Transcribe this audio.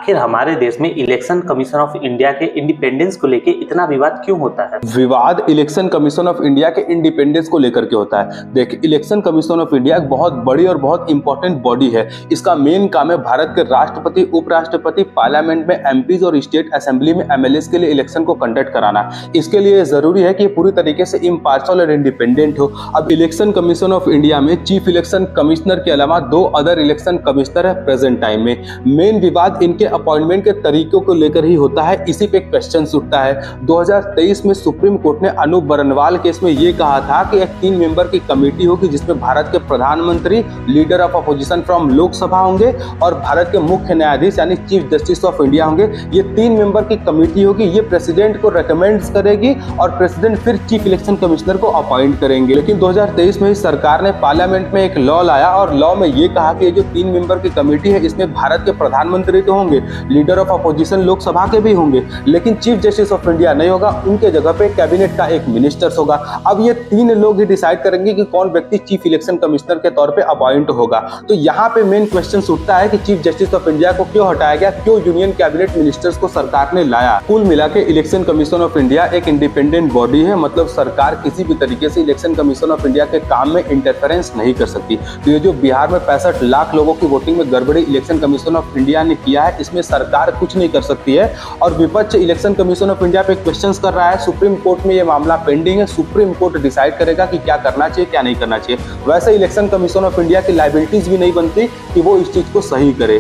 आखिर हमारे देश में इलेक्शन कमीशन ऑफ इंडिया के इंडिपेंडेंस को लेके इतना विवाद क्यों होता है? विवाद इलेक्शन कमीशन ऑफ इंडिया के इंडिपेंडेंस को लेकर के होता है। देखिए, इलेक्शन कमीशन ऑफ इंडिया एक बहुत बड़ी और बहुत इंपॉर्टेंट बॉडी है। इसका मेन काम है भारत के राष्ट्रपति, उपराष्ट्रपति, पार्लियामेंट में एमपीज और स्टेट असेंबली में एमएलएस के लिए इलेक्शन को कंडक्ट कराना। इसके लिए जरूरी है कि पूरी तरीके से इम्पार्शियल और इंडिपेंडेंट हो। अब इलेक्शन कमीशन ऑफ इंडिया में चीफ इलेक्शन कमिश्नर के अलावा 2 अदर इलेक्शन कमिश्नर है प्रेजेंट टाइम में। मेन विवाद इनके अपॉइंटमेंट के तरीकों को लेकर ही होता है। इसी पे क्वेश्चन उठता है। 2023 में सुप्रीम कोर्ट ने अनूप बरनवाल केस में ये कहा था कि एक 3 मेंबर की कमेटी होगी जिसमें भारत के प्रधानमंत्री, leader of opposition from Lok Sabha होंगे और भारत के मुख्य न्यायाधीश यानी चीफ जस्टिस ऑफ इंडिया होंगे। ये 3 मेंबर की कमेटी होगी। ये प्रेसिडेंट को रेकमेंड करेगी और प्रेसिडेंट फिर चीफ इलेक्शन कमिश्नर को अपॉइंट करेंगे। लेकिन 2023 में ही सरकार ने पार्लियामेंट में एक लॉ लाया और लॉ में ये कहा कि ये जो 3 मेंबर की कमेटी है इसमें भारत के प्रधानमंत्री तो होंगे, लीडर ऑफ अपोजिशन लोकसभा के भी होंगे, लेकिन चीफ जस्टिस ऑफ इंडिया नहीं होगा। उनके जगह पे कैबिनेट का एक मिनिस्टर्स होगा। अब ये 3 लोग ही डिसाइड करेंगे कि कौन व्यक्ति चीफ इलेक्शन कमिश्नर के तौर पे अपॉइंट होगा। तो यहाँ पे मेन क्वेश्चन उठता है कि चीफ जस्टिस ऑफ इंडिया को क्यों हटाया गया, क्यों यूनियन कैबिनेट मिनिस्टर्स को सरकार ने लाया। कुल मिला के इलेक्शन कमीशन ऑफ इंडिया एक इंडिपेंडेंट बॉडी है, मतलब सरकार किसी भी तरीके से इलेक्शन कमीशन ऑफ इंडिया के काम में इंटरफेरेंस नहीं कर सकती। तो ये जो बिहार में 65 लाख लोगों की वोटिंग में गड़बड़ी इलेक्शन कमीशन ऑफ इंडिया ने किया है, इसमें सरकार कुछ नहीं कर सकती है। और विपक्ष इलेक्शन कमीशन ऑफ इंडिया पे क्वेश्चंस कर रहा है। सुप्रीम कोर्ट में ये मामला पेंडिंग है। सुप्रीम कोर्ट डिसाइड करेगा कि क्या करना चाहिए, क्या नहीं करना चाहिए। वैसे इलेक्शन कमीशन ऑफ इंडिया की लायबिलिटीज भी नहीं बनती कि वो इस चीज को सही करे।